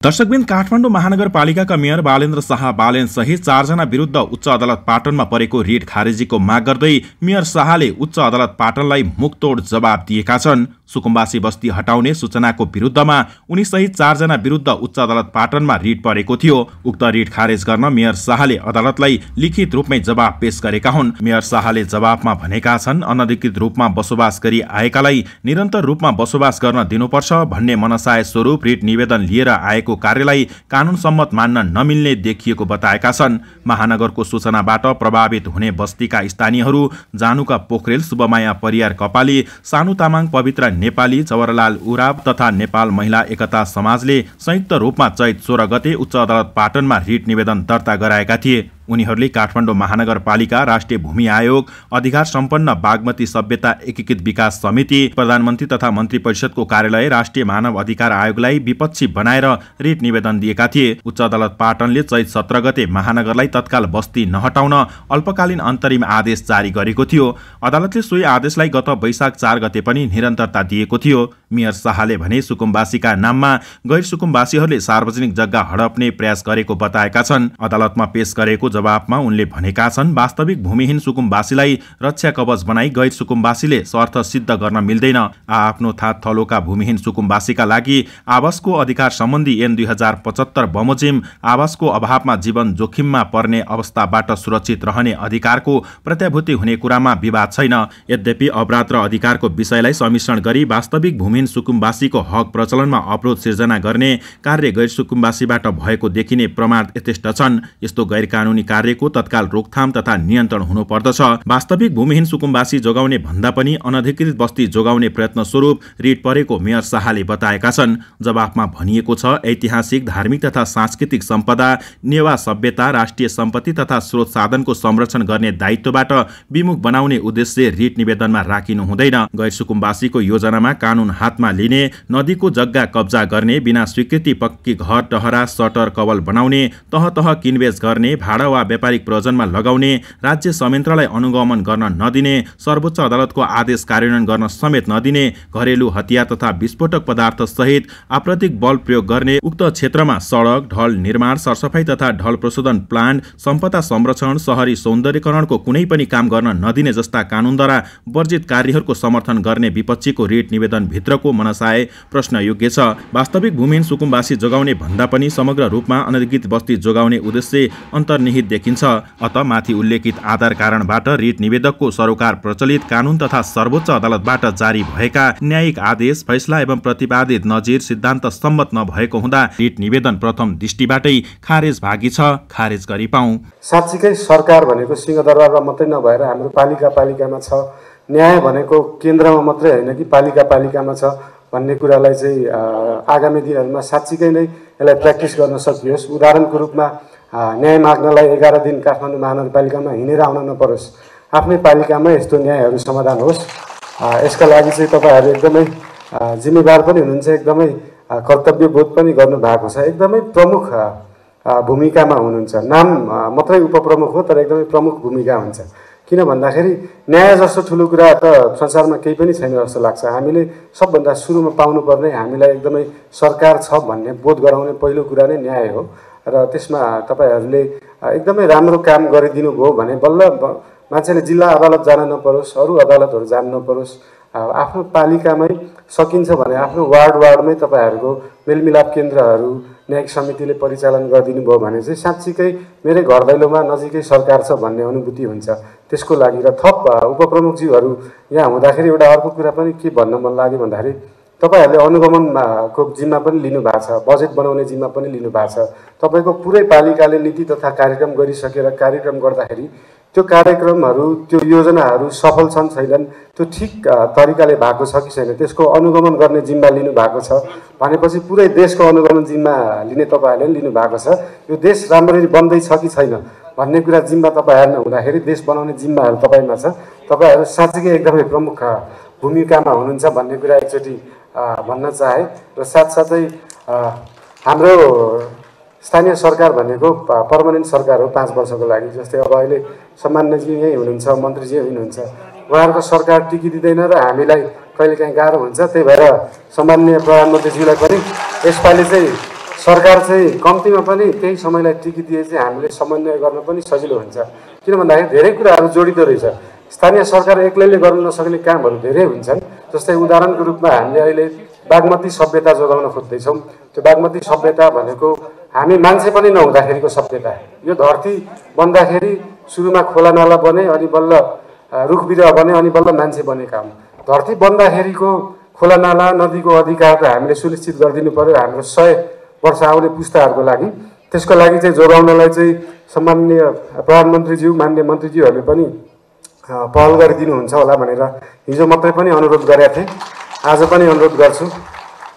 दर्शकबिन, काठमाडौँ महानगरपालिकाका मेयर बालेन्द्र शाह बालेन सहित 4 जना विरुद्ध उच्च अदालत पाटनमा परेको रिट खारेजीको माग गर्दै मेयर शाहले उच्च अदालत पाटनलाई मुखतोड जवाब दिएका छन्। सुकुम्बासी बस्ती हटाउने सूचनाको विरुद्धमा उनी सहित 4 जना विरुद्ध उच्च अदालत पाटनमा रिट परेको थियो। उक्त रिट खारेज गर्न मेयर शाहले अदालतलाई लिखित रूपमै जवाब पेश गरेका हुन्। मेयर शाहले जवाबमा भनेका छन्, अनधिकृत रूपमा बसोबास गरी आएकालाई निरन्तर रूपमा बसोबास गर्न दिनुपर्छ भन्ने मनसाय स्वरूप रिट निवेदन लिएर आएको कार्यलाई कानून सम्मत मान्न नमिल्ने देखिएको बताएका छन्। महानगरको सूचनाबाट प्रभावित हुने बस्तीका स्थानीयहरू जानुका पोखरेल, शुभमाया परियार कपाली, सानु तामाङ, पवित्र नेपाली, जवरलाल उराव तथा नेपाल महिला एकता समाजले संयुक्त रूपमा चैत 16 गते उच्च अदालत पाटनमा रिट निवेदन दर्ता गराएका थिए। उनीहरूले काठमाडौँ महानगरपालिका, राष्ट्रिय भूमि आयोग, अधिकार सम्पन्न बागमती सभ्यता एकीकृत विकास समिति, प्रधानमन्त्री तथा मन्त्री परिषदको कार्यालय, राष्ट्रिय मानव अधिकार आयोगलाई विपक्षी बनाएर रिट निवेदन दिएका थिए। उच्च अदालत पाटनले चैत 17 गते महानगरलाई तत्काल बस्ती नहटाउन अल्पकालीन अन्तरिम आदेश जारी गरेको थियो। अदालतले सोही आदेशलाई गत वैशाख 4 गते पनि निरन्तरता दिएको थियो। मेयर शाहले भने सुकुम्बासीका नाममा गैर सुकुम्बासीहरूले सार्वजनिक जग्गा हडप्ने प्रयास गरेको बताएका छन्। अदालतमा पेश गरेको जवाबमा उनले भनेका छन्, वास्तविक भूमिहीन सुकुम्बासीलाई रक्षा कवच बनाई गैर सुकुम्बासीले स्वार्थ सिद्ध गर्न मिल्दैन। आफ्नो थात थलोका भूमिहीन सुकुम्बासीका लागि आवासको अधिकार सम्बन्धी ऐन 2075 बमोजिम आवासको अभावमा जीवन जोखिममा पर्ने अवस्थाबाट सुरक्षित रहने अधिकारको प्रत्याभूति हुने कुरामा विवाद छैन। यद्यपि अपराध र अधिकारको विषयलाई सम्मिश्रण गरी वास्तविक भूमिहीन सुकुम्बासीको हक प्रचलनमा अवरोध सिर्जना गर्ने कार्य गैर सुकुम्बासीबाट भएको देखिने प्रमाण यथेष्ट छन्। यस्तो गैर कानूनी कार्यको तत्काल रोकथाम तथा नियन्त्रण हुनुपर्दछ। वास्तविक भूमिहीन सुकुम्बासी जोगाउने भन्दा पनि अनधिकृत बस्ती जोगाउने प्रयत्न स्वरूप रिट परेको मेयर शाहले बताएका छन्। जवाफमा भनिएको छ, ऐतिहासिक, धार्मिक तथा सांस्कृतिक सम्पदा, नेवा सभ्यता, राष्ट्रिय सम्पत्ति तथा स्रोत साधनको संरक्षण गर्ने दायित्वबाट विमुख बनाउने उद्देश्य रिट निवेदनमा राखिनु हुँदैन। गैर सुकुम्बासीको योजनामा कानून हातमा लिने, नदीको जग्गा कब्जा गर्ने, बिना स्वीकृति पक्की घर, टहरा, सटर, कवल बनाउने, तह तह किनबेच गर्ने, भाडा वा व्यापारिक प्रयोजनमा लगाउने, राज्य संयन्त्रलाई अनुगमन गर्न नदिने, सर्वोच्च अदालतको आदेश कार्यान्वयन गर्न समेत नदिने, घरेलु हतियार तथा विस्फोटक पदार्थ सहित आपराधिक बल प्रयोग गर्ने, उक्त क्षेत्रमा सडक, ढल निर्माण, सरसफाई तथा ढल प्रशोधन प्लान्ट, सम्पदा संरक्षण, शहरी सौन्दर्यकरणको कुनै पनि काम गर्न नदिने जस्ता कानूनद्वारा वर्जित कार्यहरूको समर्थन गर्ने विपक्षीको रिट निवेदन भित्रको मनसाय प्रश्नयोग्य छ। वास्तविक भूमिहीन सुकुम्बासी जोगाउने भन्दा पनि समग्र रूपमा अनधिकृत बस्ती जोगाउने उद्देश्य अन्तर्निहित देखिन्छ। अत माथि उल्लेखित आधार कारणबाट रिट निवेदकको सरोकार प्रचलित कानून तथा सर्वोच्च अदालतबाट जारी भएका न्यायिक आदेश, फैसला एवं प्रतिपादित नजिर सिद्धान्त सम्मत नभएको हुँदा रिट निवेदन प्रथम दृष्टिबाटै खारेज भागी छ, खारेज गरी पाऊँ। साँच्चीकै सरकार भनेको सिंहदरबारमा मात्रै नभएर हाम्रो पालिकामा छ, न्याय भनेको केन्द्रमा मात्रै होइन कि पालिकामा छ भन्ने कुरालाई चाहिँ आगामी दिनहरूमा साँच्चीकै नै यसलाई प्र्याक्टिस गर्न सकियोस्। उदाहरणको रूपमा न्याय माग्नलाई 11 दिन काठमाडौँ महानगरपालिकामा हिँडेर आउन नपरोस्, आफ्नै पालिकामै यस्तो न्यायहरू समाधान होस्। यसका लागि चाहिँ तपाईँहरू एकदमै जिम्मेवार पनि हुनुहुन्छ, एकदमै कर्तव्यबोध पनि गर्नुभएको छ, एकदमै प्रमुख भूमिकामा हुनुहुन्छ। नाम मात्रै उपप्रमुख हो तर एकदमै प्रमुख भूमिका हुन्छ। किन भन्दाखेरि न्याय जस्तो ठुलो कुरा त संसारमा केही पनि छैन जस्तो लाग्छ। हामीले सबभन्दा सुरुमा पाउनुपर्ने, हामीलाई एकदमै सरकार छ भन्ने बोध गराउने पहिलो कुरा नै न्याय हो। र त्यसमा तपाईँहरूले एकदमै राम्रो काम गरिदिनु भयो भने बल्ल मान्छेले जिल्ला अदालत जान नपरोस्, अरू अदालतहरू जान नपरोस्, आफ्नो पालिकामै सकिन्छ भने आफ्नो वार्डमै तपाईँहरूको मेलमिलाप केन्द्रहरू न्यायिक समितिले परिचालन गरिदिनु भयो भने चाहिँ साँच्चीकै मेरै घर दैलोमा नजिकै सरकार छ भन्ने अनुभूति हुन्छ। त्यसको लागि र थप उपप्रमुखज्यूहरू यहाँ हुँदाखेरि एउटा अर्को कुरा पनि के भन्न मन लाग्यो भन्दाखेरि तपाईहरूले अनुगमनको जिम्मा पनि लिनुभएको छ, बजेट बनाउने जिम्मा पनि लिनुभएको छ। तपाईँको पुरै पालिकाले नीति तथा कार्यक्रम गरिसकेर कार्यक्रम गर्दाखेरि त्यो कार्यक्रमहरू, त्यो योजनाहरू सफल छन् छैनन्, त्यो ठिक तरिकाले भएको छ कि छैन, त्यसको अनुगमन गर्ने जिम्मा लिनुभएको छ भनेपछि पुरै देशको अनुगमन जिम्मा लिने तपाईँहरूले लिनुभएको छ। यो देश राम्ररी बन्दैछ कि छैन भन्ने कुरा जिम्मा तपाईँहरू हुँदाखेरि देश बनाउने जिम्माहरू तपाईँमा छ। तपाईँहरू साँच्चीकै एकदमै प्रमुख भूमिकामा हुनुहुन्छ भन्ने कुरा एकचोटि भन्न चाहे। र साथसाथै हाम्रो स्थानीय सरकार भनेको पर्मानेन्ट सरकार हो 5 वर्षको लागि। जस्तै अब अहिले सम्मानजी यहीँ हुनुहुन्छ, मन्त्रीजी हुनुहुन्छ, उहाँहरूको सरकार टिकिदिँदैन र हामीलाई कहिलेकाहीँ गाह्रो हुन्छ। त्यही भएर सम्माननीय प्रधानमन्त्रीज्यूलाई पनि यसपालि चाहिँ सरकार चाहिँ कम्तीमा पनि केही समयलाई टिकिदिए चाहिँ हामीले समन्वय गर्न पनि सजिलो हुन्छ। किन भन्दाखेरि धेरै कुराहरू जोडिँदो रहेछ। स्थानीय सरकार एक्लैले गर्न नसक्ने कामहरू धेरै हुन्छन्। जस्तै उदाहरणको रूपमा हामीले अहिले बागमती सभ्यता जोगाउन खोज्दैछौँ। त्यो बागमती सभ्यता भनेको हामी मान्छे पनि नहुँदाखेरिको सभ्यता। यो धरती बन्दाखेरि सुरुमा खोला नाला बने, अनि बल्ल रुख बिरुवा बने, अनि बल्ल मान्छे बनेका हुन्। धरती बन्दाखेरिको खोला नाला नदीको अधिकार त हामीले सुनिश्चित गरिदिनु पर्यो हाम्रो 100 वर्ष आउने पुस्ताहरूको लागि। त्यसको लागि चाहिँ जोगाउनलाई चाहिँ सम्माननीय प्रधानमन्त्रीज्यू, माननीय मन्त्रीज्यूहरूले पनि पहल गरिदिनुहुन्छ होला भनेर हिजो मात्रै पनि अनुरोध गरेका थिएँ। आज पनि अनुरोध गर्छु।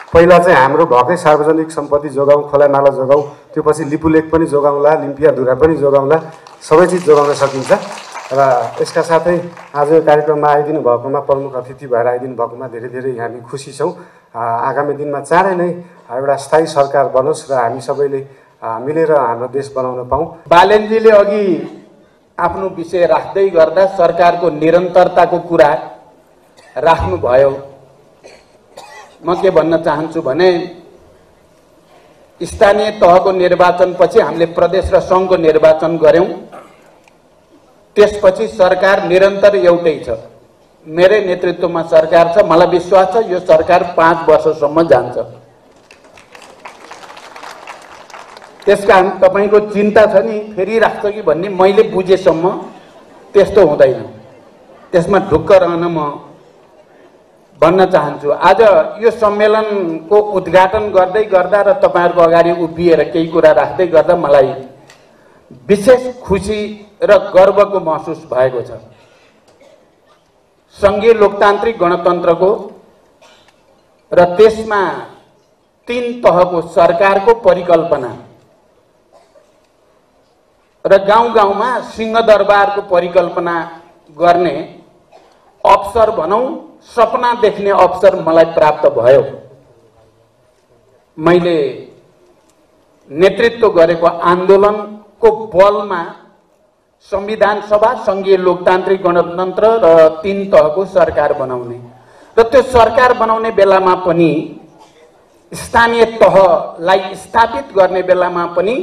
पहिला चाहिँ हाम्रो भएकै सार्वजनिक सम्पत्ति जोगाउँ, खोला नाला जोगाउँ, त्यो पछि लिपुलेक पनि जोगाउँला, लिम्पिया धुरा पनि जोगाउँला, सबै चिज जोगाउन सकिन्छ। र यसका साथै आज यो कार्यक्रममा आइदिनु भएकोमा, प्रमुख अतिथि भएर आइदिनु भएकोमा धेरै धेरै हामी खुसी छौँ। आगामी दिनमा चाँडै नै एउटा स्थायी सरकार बनोस् र हामी सबैले मिलेर हाम्रो देश बनाउन पाऊँ। बालेनजीले अघि आफ्नो विषय राख्दै गर्दा सरकारको निरन्तरताको कुरा राख्नुभयो। म के भन्न चाहन्छु भने स्थानीय तहको निर्वाचनपछि हामीले प्रदेश र सङ्घको निर्वाचन गर्यौं। त्यसपछि सरकार निरन्तर एउटै छ। मेरै नेतृत्वमा सरकार छ। मलाई विश्वास छ यो सरकार 5 वर्षसम्म जान्छ। त्यसकारण तपाईको चिन्ता छ नि फेरि राख्छ कि भन्ने मैले बुझेसम्म त्यस्तो हुँदैन। त्यसमा ढुक्क रहन म भन्न चाहन्छु। आज यो सम्मेलनको उद्घाटन गर्दै गर्दा र तपाईहरुको अगाडि उभिएर केही कुरा राख्दै गर्दा मलाई विशेष खुसी र गर्वको महसुस भएको छ। संघीय लोकतान्त्रिक गणतन्त्रको र त्यसमा 3 तहको सरकारको परिकल्पना र गाउँ-गाउँमा सिंहदरबारको परिकल्पना गर्ने अवसर भनौं, सपना देख्ने अवसर मलाई प्राप्त भयो। मैले नेतृत्व गरेको आन्दोलनको बलमा संविधान सभा, संघीय लोकतान्त्रिक गणतन्त्र र 3 तहको सरकार बनाउने र त्यो सरकार बनाउने बेलामा पनि स्थानीय तहलाई स्थापित गर्ने बेलामा पनि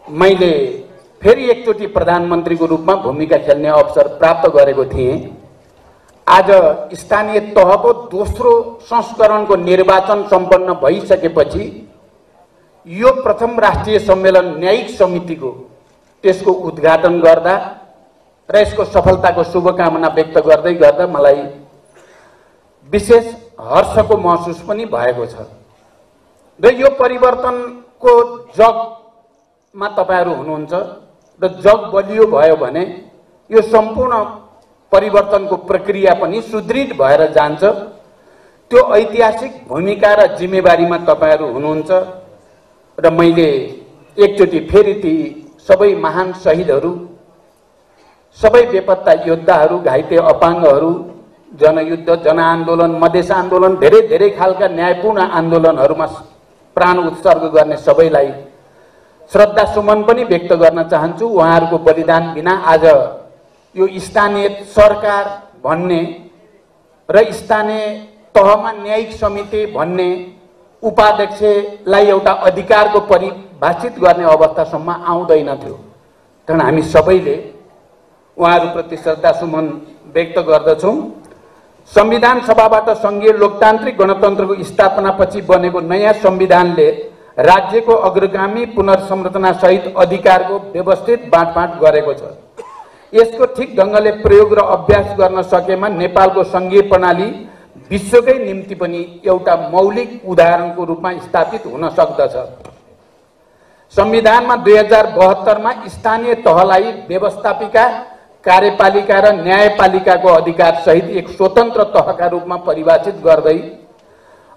मैले फेरि एकचोटि प्रधानमन्त्रीको रूपमा भूमिका खेल्ने अवसर प्राप्त गरेको थिएँ। आज स्थानीय तहको दोस्रो संस्करणको निर्वाचन सम्पन्न भइसकेपछि यो प्रथम राष्ट्रिय सम्मेलन न्यायिक समितिको त्यसको उद्घाटन गर्दा र यसको सफलताको शुभकामना व्यक्त गर्दै गर्दा मलाई विशेष हर्षको महसुस पनि भएको छ। र यो परिवर्तनको जगमा तपाईहरु हुनुहुन्छ र जग बलियो भयो भने यो सम्पूर्ण परिवर्तनको प्रक्रिया पनि सुदृढ भएर जान्छ। त्यो ऐतिहासिक भूमिका र जिम्मेवारीमा तपाईहरु हुनुहुन्छ र मैले एकचोटि फेरि ती सबै महान शहीदहरू, सबै बेपत्ता योद्धाहरू, घाइते अपाङ्गहरू, जनयुद्ध, जनआन्दोलन, मधेस आन्दोलन, धेरै धेरै खालका न्यायपूर्ण आन्दोलनहरूमा प्राण उत्सर्ग गर्ने सबैलाई श्रद्धा सुमन पनि व्यक्त गर्न चाहन्छु। उहाँहरूको बलिदान बिना आज यो स्थानीय सरकार भन्ने र स्थानीय तहमा न्यायिक समिति भन्ने उपाध्यक्षलाई एउटा अधिकारको परिभाषित गर्ने अवस्थासम्म आउँदैन थियो। कारण हामी सबैले उहाँहरूप्रति श्रद्धा सुमन व्यक्त गर्दछौँ। संविधान सभाबाट संघीय लोकतान्त्रिक गणतन्त्रको स्थापनापछि बनेको नयाँ संविधानले राज्यको अग्रगामी पुनर्संरचना सहित अधिकारको व्यवस्थित बाँडफाँड गरेको छ। यसको ठिक ढंगले प्रयोग र अभ्यास गर्न सकेमा नेपालको संघीय प्रणाली विश्वकै निम्ति पनि एउटा मौलिक उदाहरणको रूपमा स्थापित हुन सक्दछ। संविधानमा 2072 मा स्थानीय तहलाई व्यवस्थापिका, कार्यपालिका र न्यायपालिकाको अधिकार सहित एक स्वतन्त्र तहका रूपमा परिभाषित गर्दै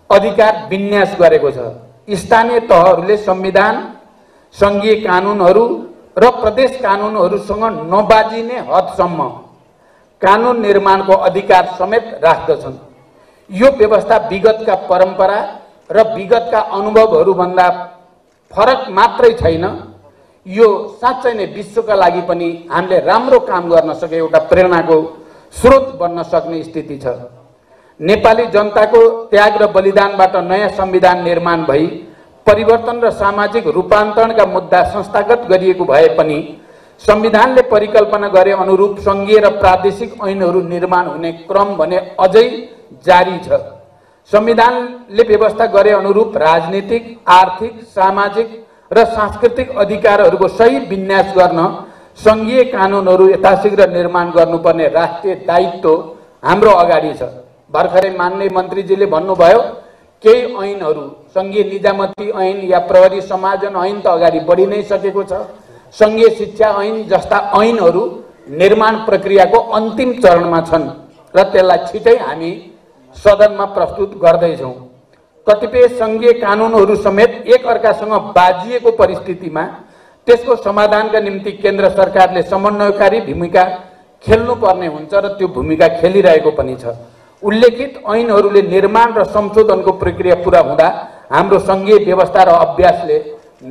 अधिकार विन्यास गरेको छ। स्थानीय तहहरूले संविधान, संघीय कानूनहरू र प्रदेश कानूनहरूसँग नबाजिने हदसम्म कानून निर्माणको अधिकार समेत राख्दछन्। यो व्यवस्था विगतका परम्परा र विगतका अनुभवहरूभन्दा फरक मात्रै छैन, यो साँच्चै नै विश्वका लागि पनि हामीले राम्रो काम गर्न सके एउटा प्रेरणाको स्रोत बन्न सक्ने स्थिति छ। नेपाली जनताको त्याग र बलिदानबाट नयाँ संविधान निर्माण भई परिवर्तन र सामाजिक रूपान्तरणका मुद्दा संस्थागत गरिएको भए पनि संविधानले परिकल्पना गरे अनुरूप संघीय र प्रादेशिक ऐनहरू निर्माण हुने क्रम भने अझै जारी छ। संविधानले व्यवस्था गरे अनुरूप राजनीतिक, आर्थिक, सामाजिक र सांस्कृतिक अधिकारहरूको सही विन्यास गर्न संघीय कानुनहरू यथाशीघ्र निर्माण गर्नुपर्ने राष्ट्रिय दायित्व हाम्रो अगाडि छ। भर्खरै मान्य मन्त्रीजीले भन्नुभयो केही ऐनहरू संघीय निजामती ऐन या प्रहरी समायोजन ऐन त अगाडि बढी नै सकेको छ। संघीय शिक्षा ऐन जस्ता ऐनहरू निर्माण प्रक्रियाको अन्तिम चरणमा छन् र त्यसलाई छिटै हामी सदनमा प्रस्तुत गर्दैछौँ। कतिपय संघीय कानुनहरू समेत एक अर्कासँग बाजिएको परिस्थितिमा त्यसको समाधानका निम्ति केन्द्र सरकारले समन्वयकारी भूमिका खेल्नुपर्ने हुन्छ र त्यो भूमिका खेलिरहेको पनि छ। उल्लेखित ऐनहरूले निर्माण र संशोधनको प्रक्रिया पूरा हुँदा हाम्रो संघीय व्यवस्था र अभ्यासले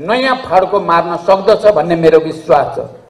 नयाँ फड्को मार्न सक्दछ भन्ने मेरो विश्वास छ।